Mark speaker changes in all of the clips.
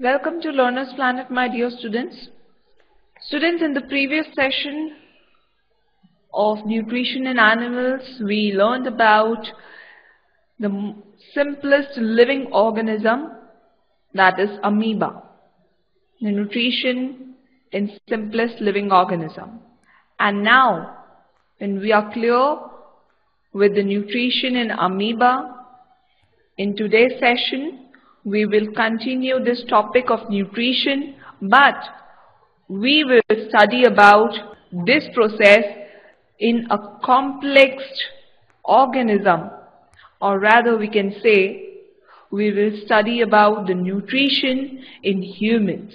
Speaker 1: Welcome to Learner's Planet, my dear students. Students, in the previous session of nutrition in animals, we learned about the simplest living organism, that is amoeba. The nutrition in simplest living organism. And now, when we are clear with the nutrition in amoeba, in today's session, we will continue this topic of nutrition, but we will study about this process in a complex organism, or rather we can say we will study about the nutrition in humans.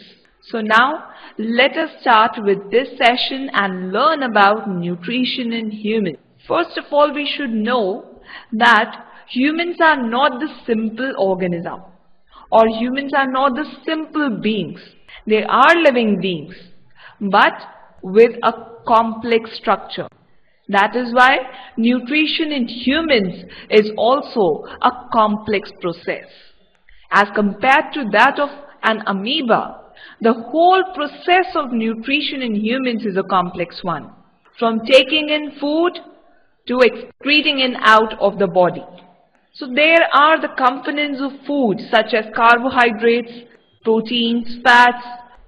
Speaker 1: So now let us start with this session and learn about nutrition in humans. First of all, we should know that humans are not the simple organism, or humans are not the simple beings. They are living beings, but with a complex structure. That is why nutrition in humans is also a complex process. As compared to that of an amoeba, the whole process of nutrition in humans is a complex one, from taking in food to excreting it out of the body. So there are the components of food such as carbohydrates, proteins, fats.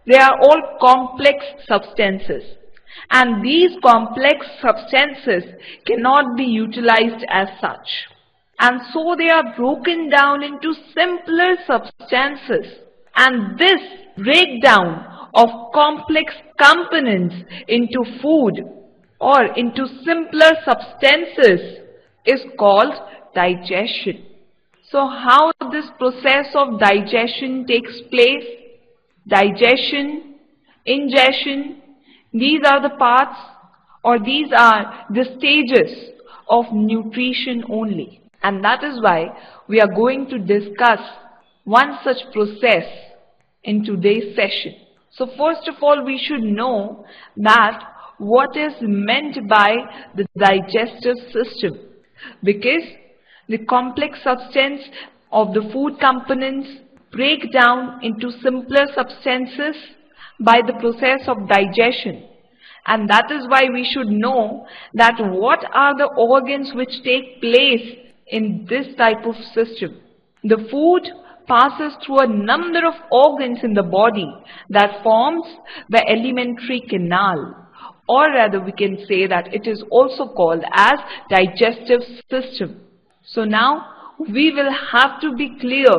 Speaker 1: They are all complex substances. And these complex substances cannot be utilized as such. And so they are broken down into simpler substances. And this breakdown of complex components into food or into simpler substances is called digestion. So how this process of digestion takes place? Digestion, ingestion, these are the parts, or these are the stages of nutrition only. And that is why we are going to discuss one such process in today's session. So first of all, we should know that what is meant by the digestive system, because the complex substance of the food components break down into simpler substances by the process of digestion. And that is why we should know that what are the organs which take place in this type of system. The food passes through a number of organs in the body that forms the alimentary canal, or rather we can say that it is also called as digestive system. So now we will have to be clear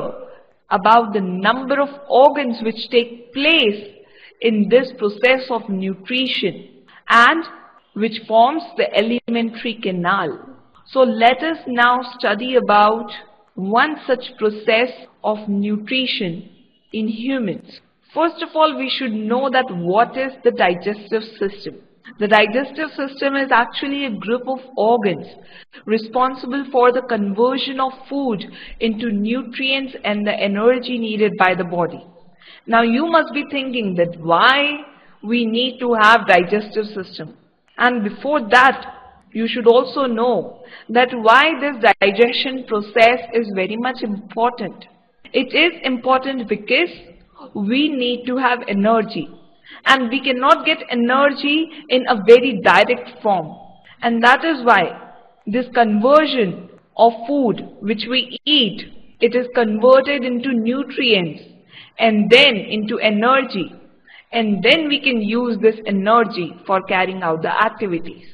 Speaker 1: about the number of organs which take place in this process of nutrition and which forms the alimentary canal. So let us now study about one such process of nutrition in humans. First of all, we should know that what is the digestive system. The digestive system is actually a group of organs responsible for the conversion of food into nutrients and the energy needed by the body. Now you must be thinking that why we need to have digestive system. And before that, you should also know that why this digestion process is very much important. It is important because we need to have energy. And we cannot get energy in a very direct form. And that is why this conversion of food which we eat, it is converted into nutrients and then into energy. And then we can use this energy for carrying out the activities.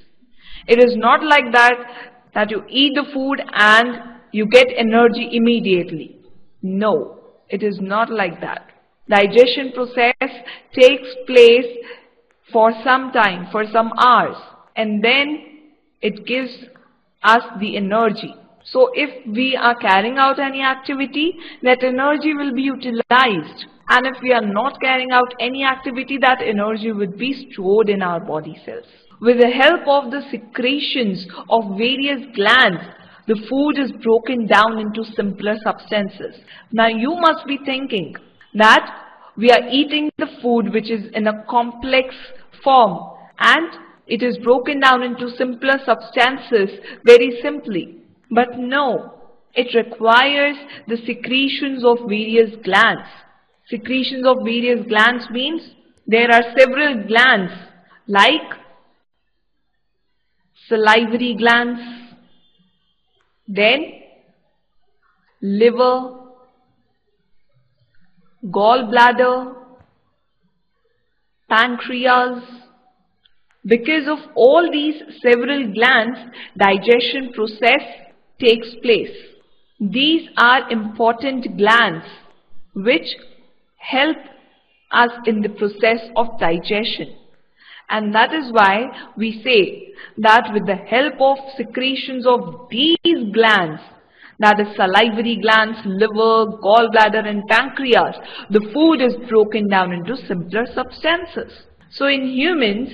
Speaker 1: It is not like that you eat the food and you get energy immediately. No, it is not like that. Digestion process takes place for some time, for some hours, and then it gives us the energy. So if we are carrying out any activity, that energy will be utilized. And if we are not carrying out any activity, that energy would be stored in our body cells. With the help of the secretions of various glands, the food is broken down into simpler substances. Now you must be thinking that we are eating the food which is in a complex form and it is broken down into simpler substances very simply. But no, it requires the secretions of various glands. secretions of various glands means there are several glands like salivary glands, then liver, gallbladder, pancreas. Because of all these several glands, digestion process takes place. These are important glands which help us in the process of digestion. And that is why we say that with the help of secretions of these glands, that is salivary glands, liver, gallbladder and pancreas, the food is broken down into simpler substances. So in humans,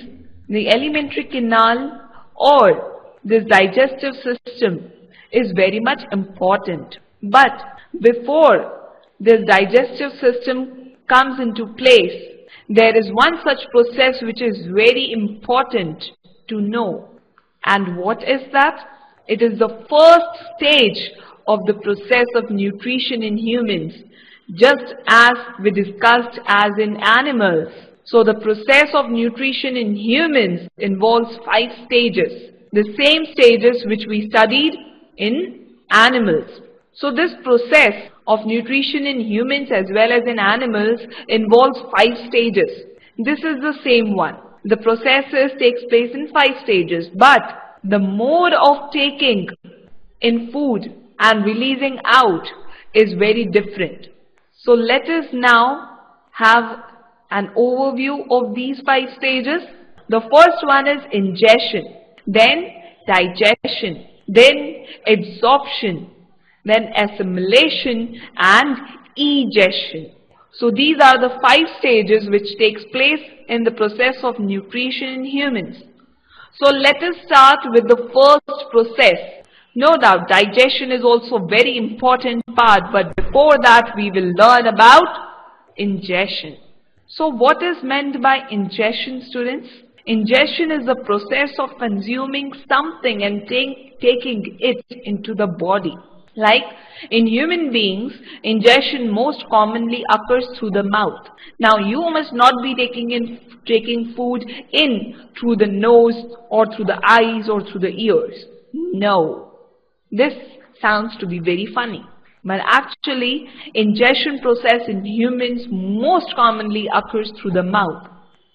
Speaker 1: the alimentary canal or this digestive system is very much important. But before this digestive system comes into place, there is one such process which is very important to know. And what is that? It is the first stage of the process of nutrition in humans, just as we discussed as in animals. So the process of nutrition in humans involves 5 stages, the same stages which we studied in animals. So this process of nutrition in humans as well as in animals involves 5 stages. This is the same one. The processes takes place in 5 stages, but the mode of taking in food and releasing out is very different. So let us now have an overview of these 5 stages. The first one is ingestion, then digestion, then absorption, then assimilation and egestion. So these are the 5 stages which takes place in the process of nutrition in humans. So let us start with the first process. No doubt digestion is also a very important part, but before that we will learn about ingestion. So what is meant by ingestion, students? Ingestion is the process of consuming something and taking it into the body. Like in human beings, ingestion most commonly occurs through the mouth. Now you must not be taking food in through the nose or through the eyes or through the ears. No. This sounds to be very funny. But actually, ingestion process in humans most commonly occurs through the mouth.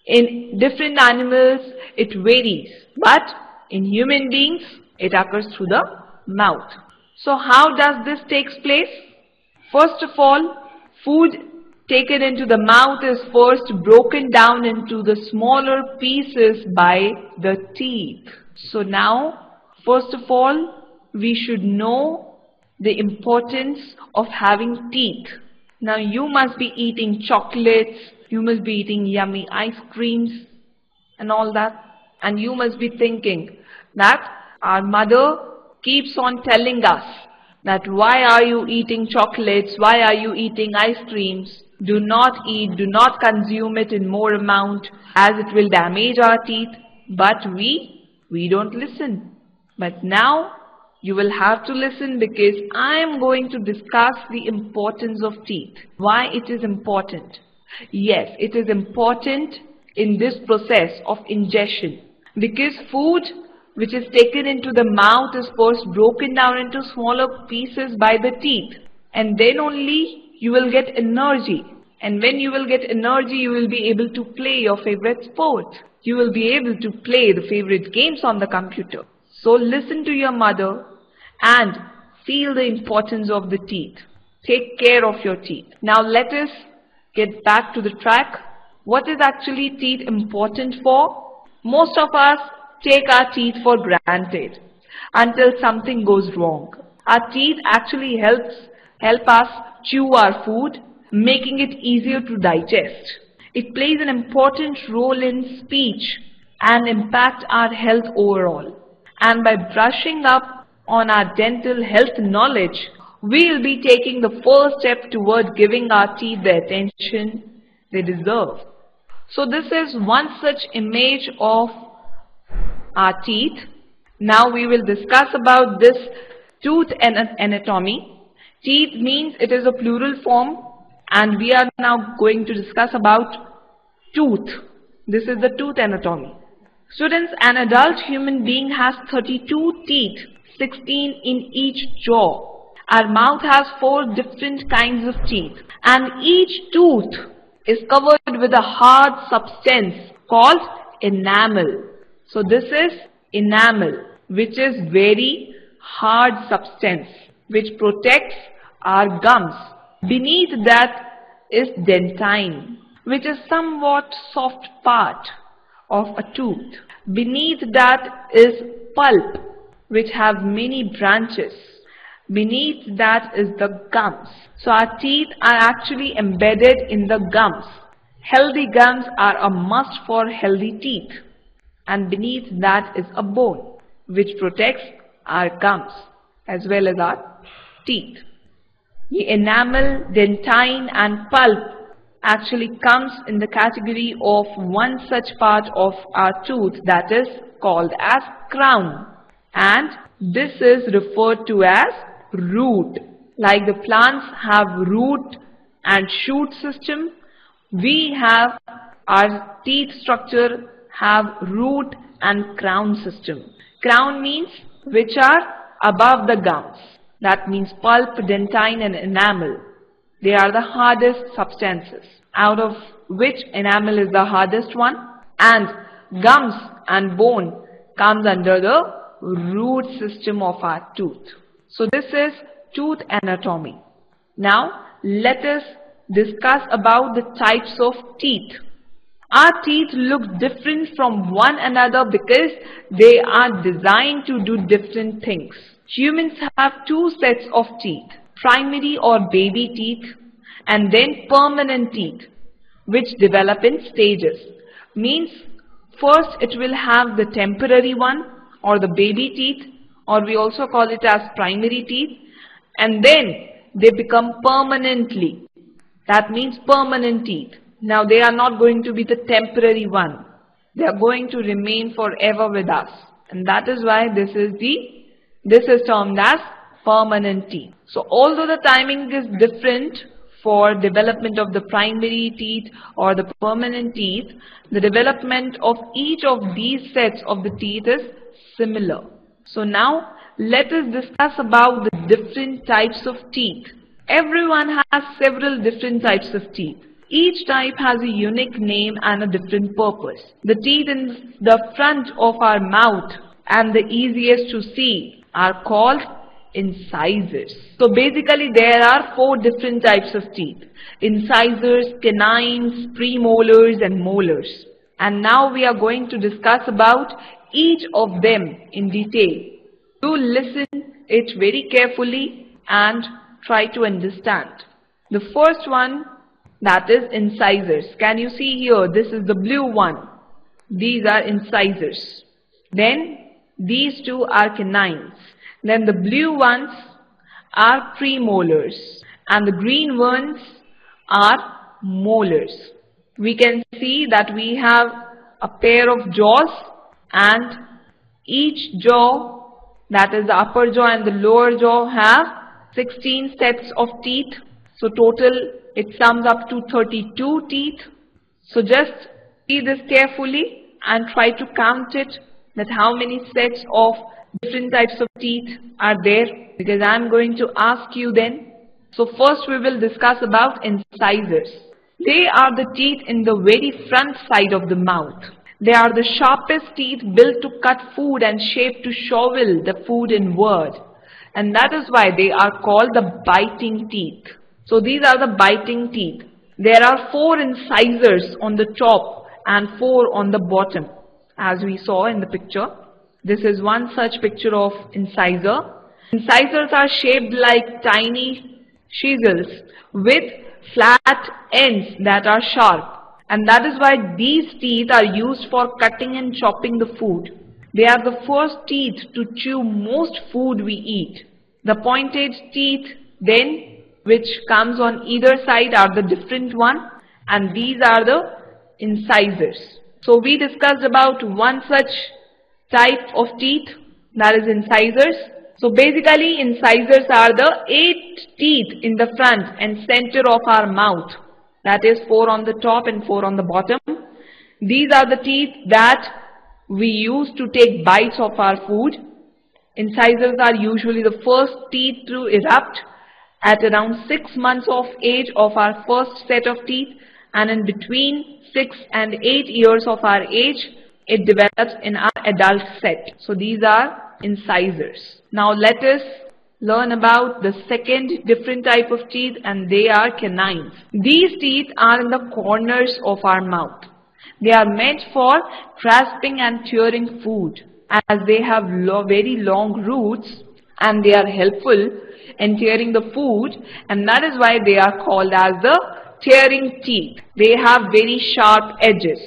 Speaker 1: In different animals, it varies. But in human beings, it occurs through the mouth. So how does this take place? First of all, food taken into the mouth is first broken down into the smaller pieces by the teeth. So now, first of all, we should know the importance of having teeth. Now you must be eating chocolates, you must be eating yummy ice creams and all that. And you must be thinking that our mother keeps on telling us that why are you eating chocolates, why are you eating ice creams? Do not eat, do not consume it in more amount as it will damage our teeth. But we don't listen. But now you will have to listen, because I am going to discuss the importance of teeth. Why it is important? Yes, it is important in this process of ingestion, because food which is taken into the mouth is first broken down into smaller pieces by the teeth, and then only you will get energy. And when you will get energy, you will be able to play your favorite sport. You will be able to play the favorite games on the computer. So listen to your mother and feel the importance of the teeth. Take care of your teeth. Now let us get back to the track. What is actually teeth important for? Most of us take our teeth for granted until something goes wrong. Our teeth actually help us chew our food, making it easier to digest. It plays an important role in speech and impact our health overall. And by brushing up on our dental health knowledge, we will be taking the first step toward giving our teeth the attention they deserve. So this is one such image of our teeth. Now we will discuss about this tooth anatomy. Teeth means it is a plural form, and we are now going to discuss about tooth. This is the tooth anatomy. Students, an adult human being has 32 teeth, 16 in each jaw. Our mouth has 4 different kinds of teeth, and each tooth is covered with a hard substance called enamel. So this is enamel, which is very hard substance which protects our gums. Beneath that is dentine, which is somewhat soft part of a tooth. Beneath that is pulp, which have many branches. Beneath that is the gums. So our teeth are actually embedded in the gums. Healthy gums are a must for healthy teeth. And beneath that is a bone, which protects our gums as well as our teeth. The enamel, dentine and pulp actually comes in the category of one such part of our tooth that is called as crown, and this is referred to as root. Like the plants have root and shoot system, we have our teeth structure have root and crown system. Crown means which are above the gums. That means pulp, dentine and enamel. They are the hardest substances, out of which enamel is the hardest one, and gums and bone comes under the root system of our tooth. So this is tooth anatomy. Now let us discuss about the types of teeth. Our teeth look different from one another because they are designed to do different things. Humans have 2 sets of teeth, primary or baby teeth and then permanent teeth, which develop in stages. Means first it will have the temporary one or the baby teeth, or we also call it as primary teeth, and then they become permanently. That means permanent teeth. Now they are not going to be the temporary one. They are going to remain forever with us, and that is why this is termed as permanent teeth. So although the timing is different for development of the primary teeth or the permanent teeth, the development of each of these sets of the teeth is similar. So now let us discuss about the different types of teeth. Everyone has several different types of teeth. Each type has a unique name and a different purpose. The teeth in the front of our mouth and the easiest to see are called incisors. So basically there are 4 different types of teeth: incisors, canines, premolars and molars. And now we are going to discuss about each of them in detail. Do listen it very carefully and try to understand. The first one, that is incisors. Can you see here? This is the blue one. These are incisors. Then these 2 are canines. Then the blue ones are premolars and the green ones are molars. We can see that we have a pair of jaws, and each jaw, that is the upper jaw and the lower jaw, have 16 sets of teeth. So total it sums up to 32 teeth. So just see this carefully and try to count it, that how many sets of different types of teeth are there, because I am going to ask you then. So first we will discuss about incisors. They are the teeth in the very front side of the mouth. They are the sharpest teeth built to cut food and shaped to shovel the food inward. And that is why they are called the biting teeth. So these are the biting teeth. There are 4 incisors on the top and 4 on the bottom, as we saw in the picture. This is one such picture of incisor. Incisors are shaped like tiny chisels with flat ends that are sharp. And that is why these teeth are used for cutting and chopping the food. They are the first teeth to chew most food we eat. The pointed teeth then, which comes on either side, are the different one, and these are the incisors. So we discussed about one such type of teeth, that is incisors. So basically, incisors are the 8 teeth in the front and center of our mouth. That is 4 on the top and 4 on the bottom. These are the teeth that we use to take bites of our food. Incisors are usually the first teeth to erupt at around 6 months of age of our first set of teeth, and in between 6 and 8 years of our age, it develops in our adult set. So these are incisors. Now let us learn about the second different type of teeth, and they are canines. These teeth are in the corners of our mouth. They are meant for grasping and tearing food, as they have very long roots and they are helpful in tearing the food, and that is why they are called as the tearing teeth. They have very sharp edges.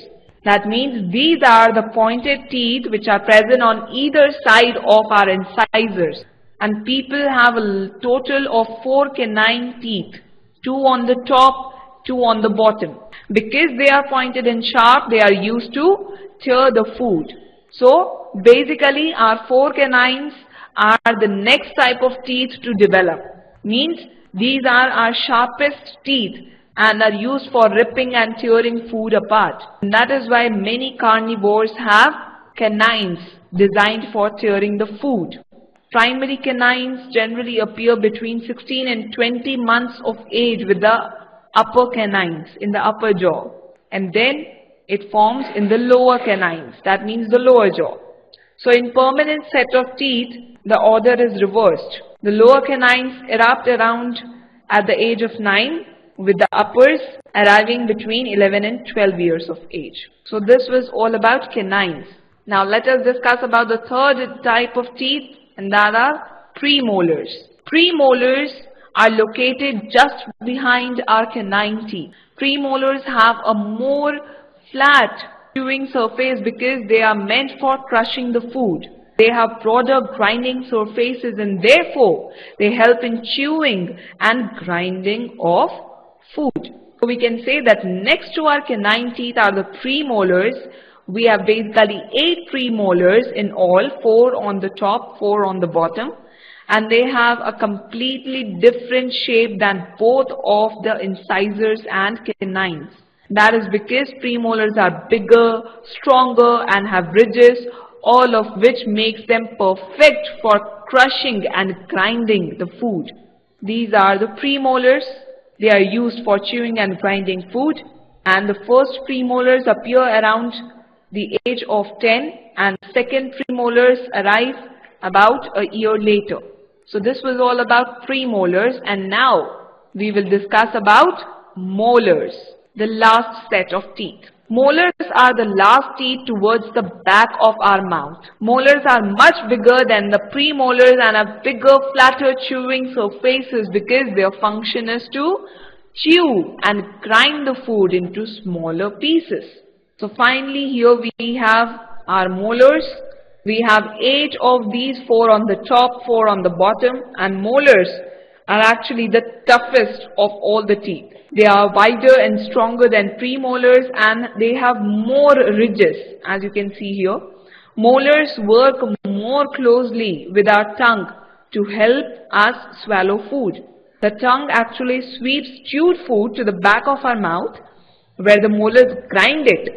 Speaker 1: That means these are the pointed teeth which are present on either side of our incisors, and people have a total of 4 canine teeth, 2 on the top, 2 on the bottom. Because they are pointed and sharp, they are used to tear the food. So basically our 4 canines are the next type of teeth to develop. Means these are our sharpest teeth and are used for ripping and tearing food apart. And that is why many carnivores have canines designed for tearing the food. Primary canines generally appear between 16 and 20 months of age with the upper canines in the upper jaw, and then it forms in the lower canines, that means the lower jaw. So in permanent set of teeth, the order is reversed. The lower canines erupt around at the age of 9, with the uppers arriving between 11 and 12 years of age. So this was all about canines. Now let us discuss about the third type of teeth, and that are premolars. Premolars are located just behind our canine teeth. Premolars have a more flat chewing surface because they are meant for crushing the food. They have broader grinding surfaces, and therefore they help in chewing and grinding of food. So we can say that next to our canine teeth are the premolars. We have basically 8 premolars in all, 4 on the top, 4 on the bottom. And they have a completely different shape than both of the incisors and canines. That is because premolars are bigger, stronger, and have ridges, all of which makes them perfect for crushing and grinding the food. These are the premolars. They are used for chewing and grinding food, and the first premolars appear around the age of 10, and second premolars arrive about a year later. So this was all about premolars, and now we will discuss about molars, the last set of teeth. Molars are the last teeth towards the back of our mouth. Molars are much bigger than the premolars and have bigger, flatter chewing surfaces because their function is to chew and grind the food into smaller pieces. So finally here we have our molars. We have 8 of these, 4 on the top, 4 on the bottom, and molars are actually the toughest of all the teeth. They are wider and stronger than premolars, and they have more ridges, as you can see here. Molars work more closely with our tongue to help us swallow food. The tongue actually sweeps chewed food to the back of our mouth, where the molars grind it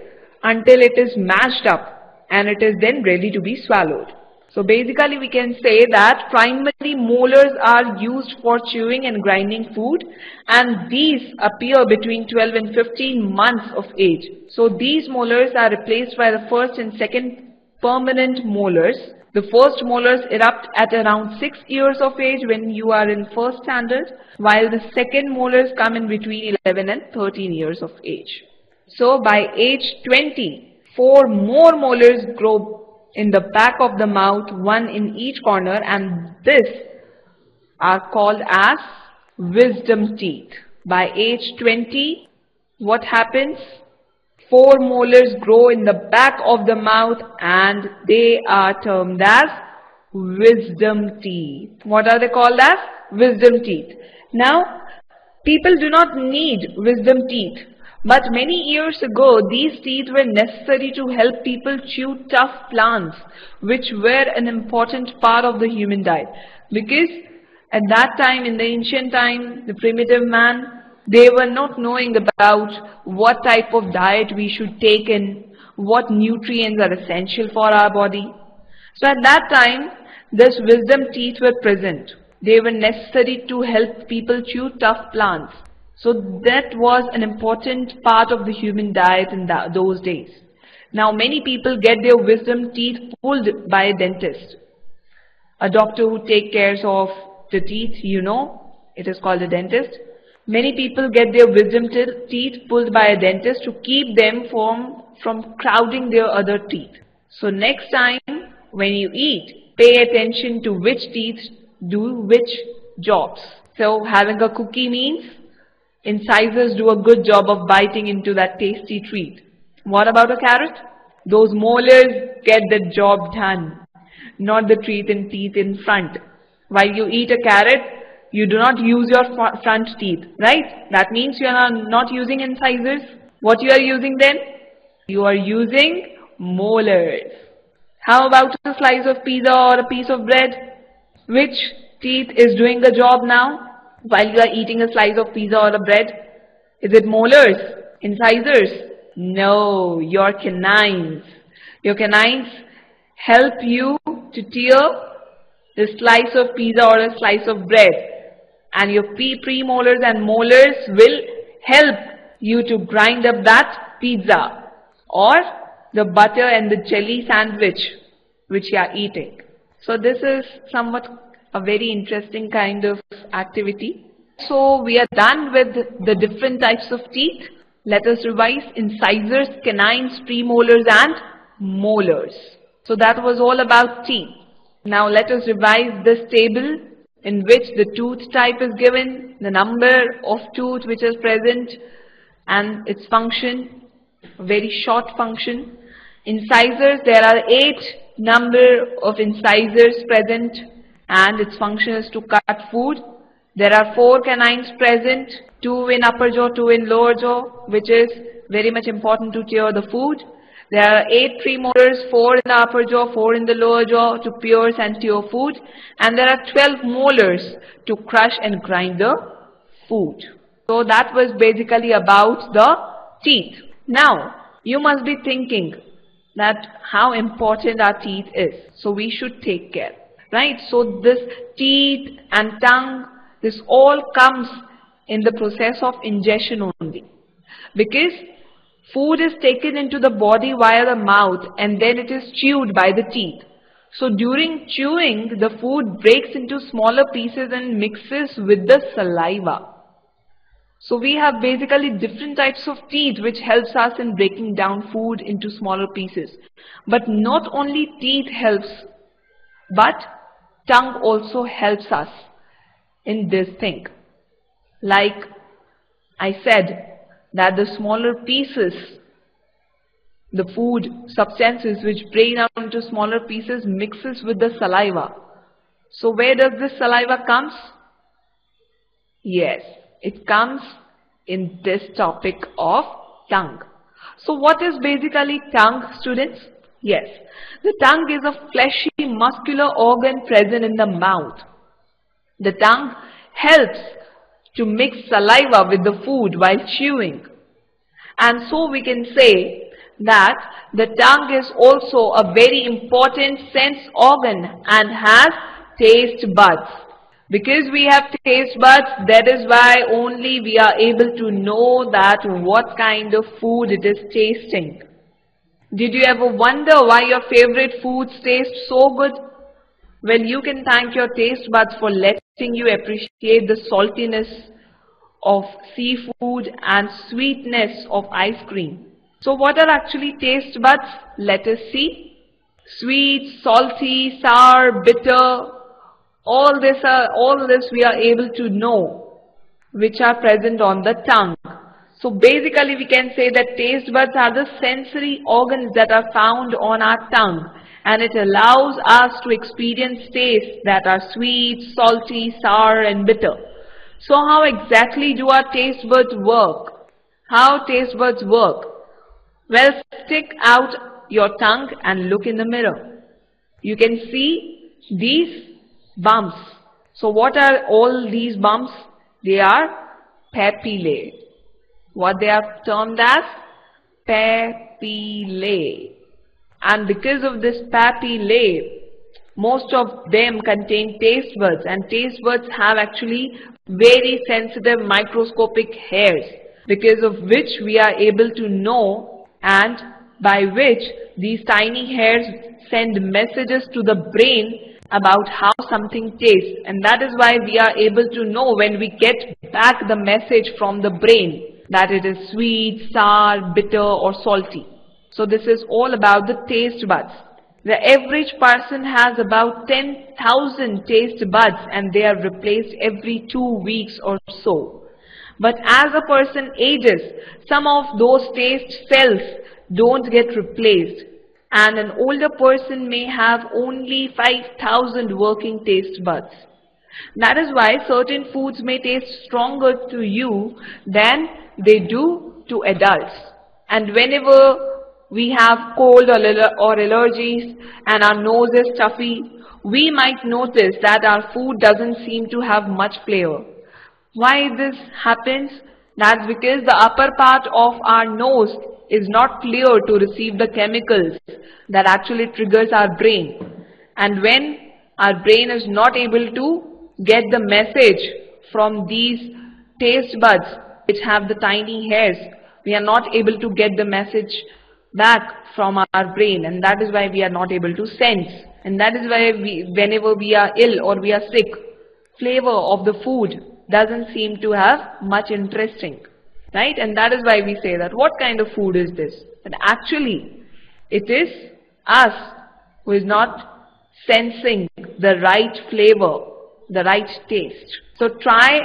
Speaker 1: until it is mashed up, and it is then ready to be swallowed. So basically we can say that primary molars are used for chewing and grinding food, and these appear between 12 and 15 months of age. So these molars are replaced by the first and second permanent molars. The first molars erupt at around 6 years of age when you are in first standard, while the second molars come in between 11 and 13 years of age. So by age 20, 4 more molars grow in the back of the mouth, 1 in each corner, and this are called as wisdom teeth. By age 20, what happens? 4 molars grow in the back of the mouth, and they are termed as wisdom teeth. What are they called as? Wisdom teeth. Now, people do not need wisdom teeth. But many years ago, these teeth were necessary to help people chew tough plants, which were an important part of the human diet. Because at that time, in the ancient time, the primitive man, they were not knowing about what type of diet we should take in, what nutrients are essential for our body. So at that time, this wisdom teeth were present. They were necessary to help people chew tough plants. So that was an important part of the human diet in those days. Now many people get their wisdom teeth pulled by a dentist. A doctor who takes care of the teeth, it is called a dentist. Many people get their wisdom teeth pulled by a dentist to keep them from crowding their other teeth. So next time when you eat, pay attention to which teeth do which jobs. So having a cookie means incisors do a good job of biting into that tasty treat. What about a carrot? Those molars get the job done, not the teeth in front. While you eat a carrot, you do not use your front teeth, right? That means you are not using incisors. What you are using then? You are using molars. How about a slice of pizza or a piece of bread? Which teeth is doing the job now? While you are eating a slice of pizza or a bread? Is it molars? Incisors? No, your canines. Your canines help you to tear the slice of pizza or a slice of bread. And your premolars and molars will help you to grind up that pizza or the butter and the jelly sandwich which you are eating. So this is somewhat a very interesting kind of activity. So we are done with the different types of teeth. Let us revise: incisors, canines, premolars and molars. So that was all about teeth. Now let us revise this table in which the tooth type is given, the number of tooth which is present and its function, a very short function. Incisors, there are 8 number of incisors present and its function is to cut food. There are 4 canines present, 2 in upper jaw, 2 in lower jaw, which is very much important to tear the food. There are 8 premolars, 4 in the upper jaw, 4 in the lower jaw to pierce and tear food. And there are 12 molars to crush and grind the food. So that was basically about the teeth. Now, you must be thinking that how important our teeth is. So we should take care, right? So this teeth and tongue, this all comes in the process of ingestion only. Because food is taken into the body via the mouth and then it is chewed by the teeth. So during chewing, the food breaks into smaller pieces and mixes with the saliva. So we have basically different types of teeth which helps us in breaking down food into smaller pieces. But not only teeth helps, but tongue also helps us in this thing. Like I said, that the smaller pieces, the food substances which break down into smaller pieces mixes with the saliva. So where does this saliva comes? Yes, it comes in this topic of tongue. So what is basically tongue, students? Yes, the tongue is a fleshy muscular organ present in the mouth. The tongue helps to mix saliva with the food while chewing. And so we can say that the tongue is also a very important sense organ and has taste buds. Because we have taste buds, that is why only we are able to know that what kind of food it is tasting. Did you ever wonder why your favorite foods taste so good? Well, you can thank your taste buds for letting you appreciate the saltiness of seafood and sweetness of ice cream. So what are actually taste buds? Let us see. Sweet, salty, sour, bitter, all this we are able to know, which are present on the tongue. So basically we can say that taste buds are the sensory organs that are found on our tongue, and it allows us to experience tastes that are sweet, salty, sour and bitter. So how exactly do our taste buds work? How taste buds work? Well, stick out your tongue and look in the mirror. You can see these bumps So what are all these bumps? They are papillae. What they are termed as? Papillae. And because of this papillae, most of them contain taste buds, and taste buds have actually very sensitive microscopic hairs, because of which we are able to know, and by which these tiny hairs send messages to the brain about how something tastes, and that is why we are able to know when we get back the message from the brain that it is sweet, sour, bitter or salty. So this is all about the taste buds. The average person has about 10,000 taste buds, and they are replaced every 2 weeks or so. But as a person ages, some of those taste cells don't get replaced, and an older person may have only 5,000 working taste buds. That is why certain foods may taste stronger to you than they do to adults. And whenever we have cold or allergies and our nose is stuffy, we might notice that our food doesn't seem to have much flavor. Why this happens? That's because the upper part of our nose is not clear to receive the chemicals that actually triggers our brain. And when our brain is not able to get the message from these taste buds which have the tiny hairs, we are not able to get the message back from our brain, and that is why we are not able to sense. And that is why whenever we are ill or we are sick, flavor of the food doesn't seem to have much interesting, right? And that is why we say that what kind of food is this? But actually it is us who is not sensing the right flavor, the right taste. So try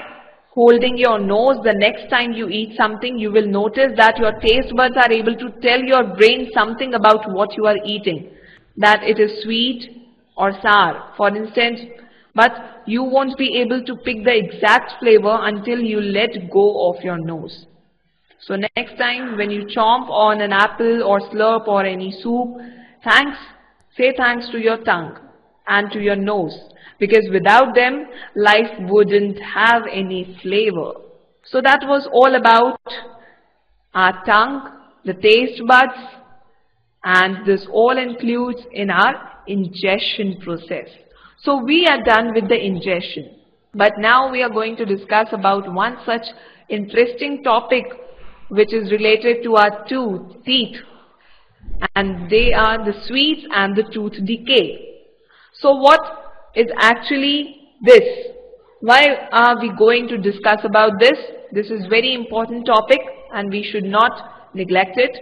Speaker 1: holding your nose the next time you eat something. You will notice that your taste buds are able to tell your brain something about what you are eating, that it is sweet or sour, for instance, but you won't be able to pick the exact flavor until you let go of your nose. So next time when you chomp on an apple or slurp or any soup, say thanks to your tongue and to your nose, because without them, life wouldn't have any flavor. So that was all about our tongue, the taste buds, and this all includes in our ingestion process. So we are done with the ingestion. But now we are going to discuss about one such interesting topic which is related to our teeth, and they are the sweets and the tooth decay. So what is actually this? Why are we going to discuss about this? This is very important topic and we should not neglect it.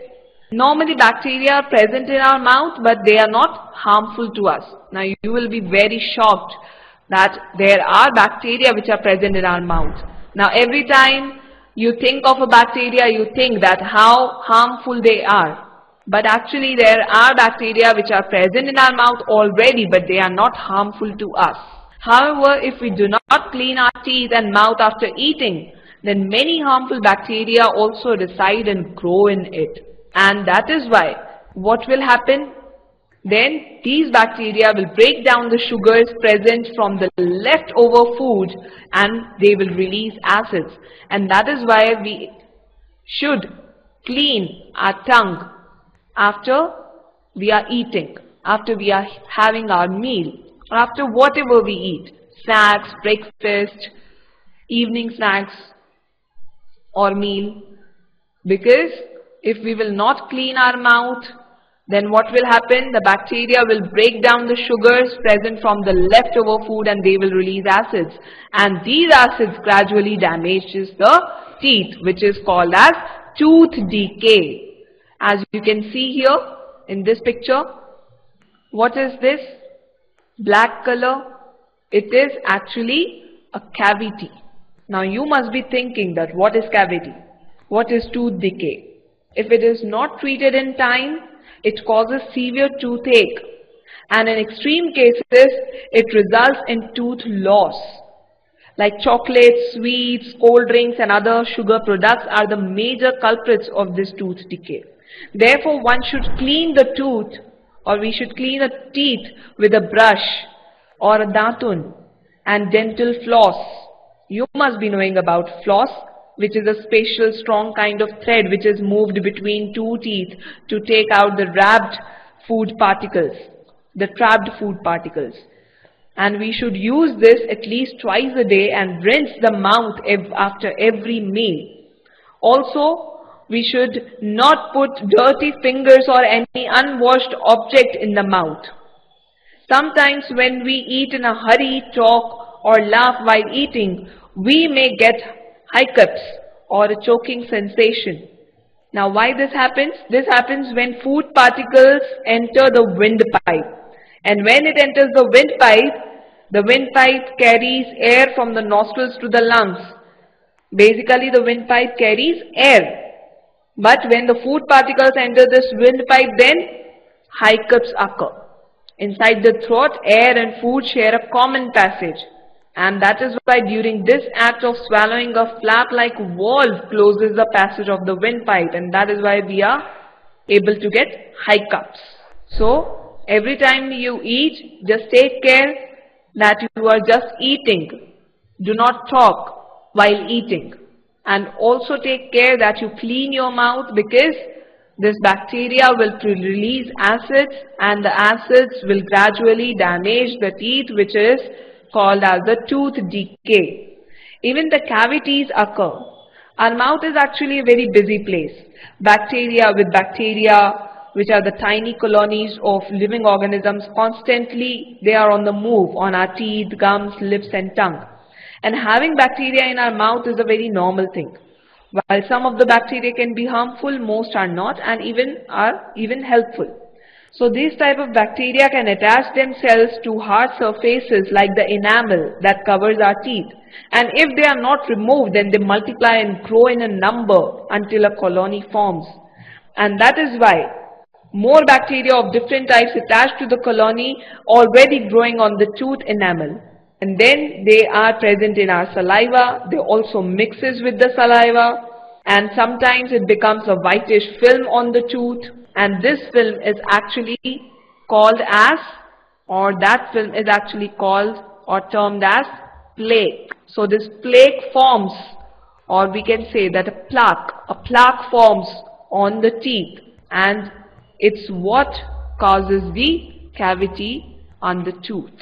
Speaker 1: Normally bacteria are present in our mouth, but they are not harmful to us. Now you will be very shocked that there are bacteria which are present in our mouth. Now every time you think of a bacteria, you think that how harmful they are. But actually there are bacteria which are present in our mouth already, but they are not harmful to us. However, if we do not clean our teeth and mouth after eating, then many harmful bacteria also reside and grow in it. And that is why what will happen? Then these bacteria will break down the sugars present from the leftover food and they will release acids. And that is why we should clean our tongue after we are eating, after we are having our meal, or after whatever we eat, snacks, breakfast, evening snacks or meal. Because if we will not clean our mouth, then what will happen? The bacteria will break down the sugars present from the leftover food and they will release acids. And these acids gradually damages the teeth, which is called as tooth decay. As you can see here in this picture, what is this? Black color. It is actually a cavity. Now you must be thinking that what is cavity? What is tooth decay? If it is not treated in time, it causes severe toothache, and in extreme cases, it results in tooth loss. Like chocolates, sweets, cold drinks and other sugar products are the major culprits of this tooth decay. Therefore, one should clean the tooth, or we should clean the teeth with a brush or a datun, and dental floss. You must be knowing about floss, which is a special strong kind of thread which is moved between two teeth to take out the trapped food particles. And we should use this at least twice a day and rinse the mouth after every meal. Also, we should not put dirty fingers or any unwashed object in the mouth. Sometimes when we eat in a hurry, talk or laugh while eating, we may get hiccups or a choking sensation. Now why this happens? This happens when food particles enter the windpipe. And when it enters the windpipe carries air from the nostrils to the lungs. Basically the windpipe carries air. But when the food particles enter this windpipe, then hiccups occur. Inside the throat, air and food share a common passage. And that is why during this act of swallowing, a flap-like valve closes the passage of the windpipe, and that is why we are able to get hiccups. So, every time you eat, just take care that you are just eating. Do not talk while eating. And also take care that you clean your mouth, because this bacteria will release acids, and the acids will gradually damage the teeth, which is called as the tooth decay. Even the cavities occur. Our mouth is actually a very busy place. Bacteria, which are the tiny colonies of living organisms, constantly they are on the move on our teeth, gums, lips and tongue. And having bacteria in our mouth is a very normal thing. While some of the bacteria can be harmful, most are not, and are even helpful. So these type of bacteria can attach themselves to hard surfaces like the enamel that covers our teeth. And if they are not removed, then they multiply and grow in a number until a colony forms. And that is why more bacteria of different types attached to the colony already growing on the tooth enamel. And then they are present in our saliva. They also mixes with the saliva, and sometimes it becomes a whitish film on the tooth, and this film is actually called as, or that film is actually called or termed as plaque. So this plaque forms, or we can say that a plaque forms on the teeth, and it's what causes the cavity on the tooth.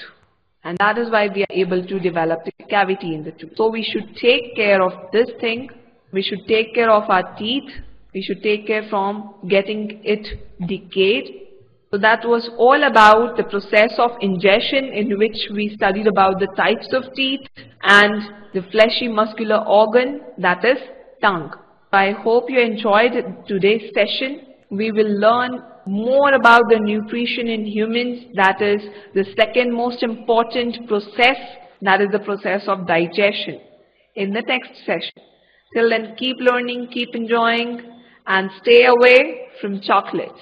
Speaker 1: And that is why we are able to develop the cavity in the tooth. So we should take care of this thing. We should take care of our teeth. We should take care from getting it decayed. So that was all about the process of ingestion, in which we studied about the types of teeth and the fleshy muscular organ, that is tongue. I hope you enjoyed today's session. We will learn more about the nutrition in humans, that is the second most important process, that is the process of digestion, in the next session. Till then, keep learning, keep enjoying, and stay away from chocolates.